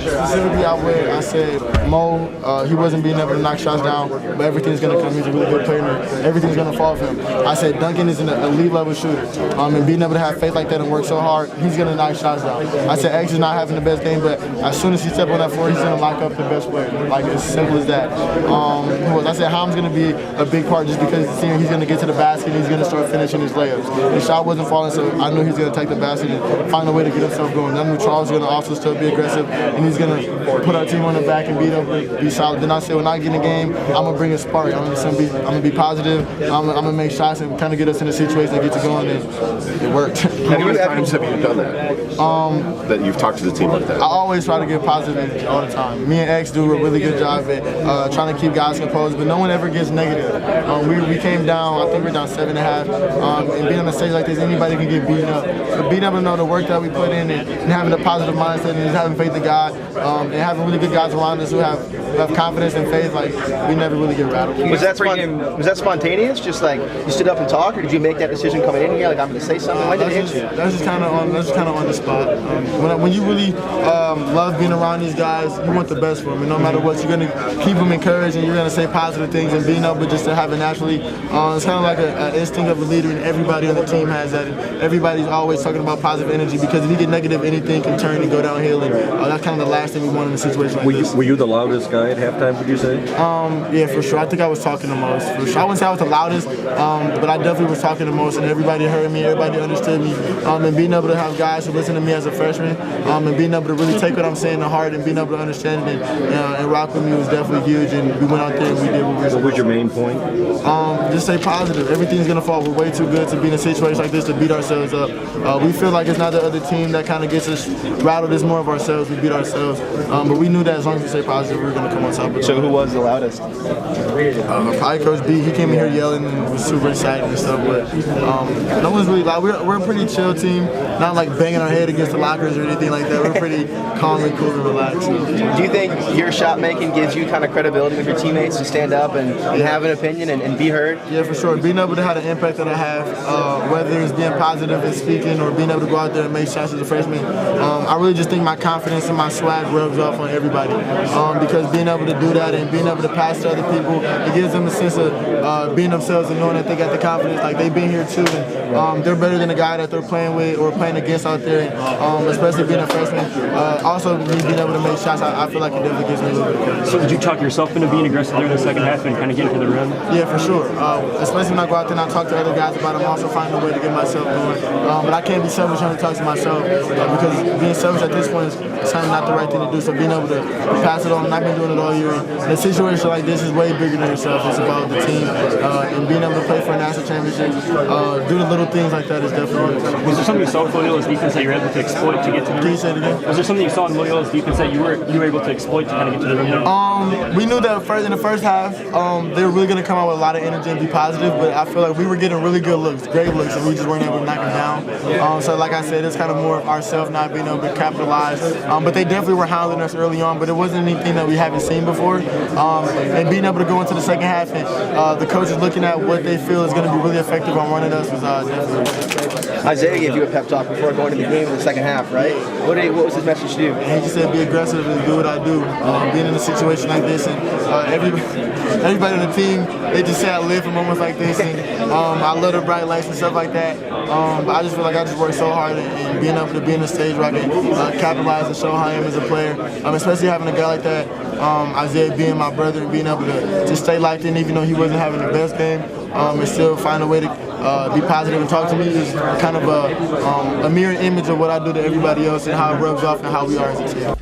Specifically, I said Mo, he wasn't being able to knock shots down, but everything's going to come. He's a really good player, and everything's going to fall for him. I said Duncan is an elite level shooter, and being able to have faith like that and work so hard, he's going to knock shots down. I said X is not having the best game, but as soon as he steps on that floor, he's going to lock up the best player. Like, as simple as that. I said Ham's going to be a big part just because he's going to get to the basket and he's going to start finishing his layups. The shot wasn't falling, so I knew he's going to take the basket and find a way to get himself going. I knew Charles was going to also still be aggressive, and he's going to put our team on the back and beat up, be solid. Then I said when I get in the game, I'm going to bring a spark. I'm going to be positive. I'm going to make shots and kind of get us in a situation that gets it going, and it worked. How many times have you done that? That you've talked to the team like that? I always try to get positive energy all the time. Me and X do a really good job at trying to keep guys composed, but no one ever gets negative. We came down, I think we're down 7.5, and being on a stage like this, anybody can get beaten up. But being able to know the work that we put in and having a positive mindset and just having faith in God, and having really good guys around us who have confidence and faith, like, we never really get rattled. Was that spontaneous? Just like you stood up and talked, or did you make that decision coming in here? Like, I'm going to say something. That's just kind of on the spot. When you really love being around these guys, you want the best for them, and no matter what, you're going to keep them encouraged and you're going to say positive things, and being able just to have it naturally, it's kind of like an instinct of a leader, and everybody on the team has that. And everybody's always talking about positive energy, because if you get negative, anything can turn and go downhill, and that's kind of the last thing we want in a situation like this. Were you the loudest guy at halftime, would you say? Yeah, for sure. I think I was talking the most. For sure. I wouldn't say I was the loudest, but I definitely was talking the most, and everybody heard me, everybody understood me, and being able to have guys who listen to me as a freshman, and being able to really take what I'm saying to heart and being able to understand it and rock with me was definitely huge, and we went out there and we did what we were supposed to. What was your main point? Just stay positive. Everything's going to fall. We're way too good to be in a situation like this to beat ourselves up. We feel like it's not the other team that kind of gets us rattled. It's more of ourselves. We beat ourselves. But we knew that as long as we stay positive, we were going to come on top of it. So who was the loudest? Probably Coach B. He came in here yelling and was super excited and stuff. But no one's really loud. We're a pretty chill team. Not like banging our head against the lockers or anything like that. We're pretty calm and cool and relaxed. Do you think your shot making gives you kind of credibility with your teammates to stand up and have an opinion and be heard? Yeah, for sure. Being able to have the impact that I have, whether it's being positive and speaking or being able to go out there and make shots as a freshman, I really just think my confidence and my swag rubs off on everybody. Because being able to do that and being able to pass to other people, it gives them a sense of being themselves and knowing that they got the confidence. Like, they've been here too, and they're better than the guy that they're playing with or playing against out there, especially being a freshman. Also, me being able to make shots, I feel like it definitely gives me a little bit of credit. So did you talk yourself into being aggressive there in the second half and kind of getting to the rim? Yeah, for sure. Especially when I go out there and I talk to other guys about it, I'm also finding a way to get myself going. But I can't be selfish trying to talk to myself, because being selfish at this point is kind of not the right thing to do. So being able to pass it on, and I've been doing it all year. And a situation like this is way bigger than yourself. It's about the team, and being able to play for a national championship, do the little things like that is definitely good. Was there something you saw with Loyola's defense that you were able to exploit to get to the rim? Can you say it again? Was there something you saw in Loyola's defense that you were able to exploit to kind of get to the rim? We knew that in the first half, they were really going to come out with a lot of energy and be positive, but I feel like we were getting really good looks, great looks, and we just weren't able to knock them down. So like I said, it's kind of more of ourselves not being able to capitalize. But they definitely were hounding us early on, but it wasn't anything that we haven't seen before. And being able to go into the second half and the coaches looking at what they feel is going to be really effective on running us was definitely. Isaiah gave you a pep talk before going to the game in the second half, right? What was his message to you? He just said, be aggressive and do what I do. Being in a situation like this, and everybody on the team, they just say I live for moments like this, and I love the bright lights and stuff like that. But I just feel like I just worked so hard, and being able to be in the stage where I can capitalize and show how I am as a player, especially having a guy like that, Isaiah being my brother, and being able to just stay locked in even though he wasn't having the best game, and still find a way to be positive and talk to me is kind of a mirror image of what I do to everybody else and how it rubs off and how we are as a team.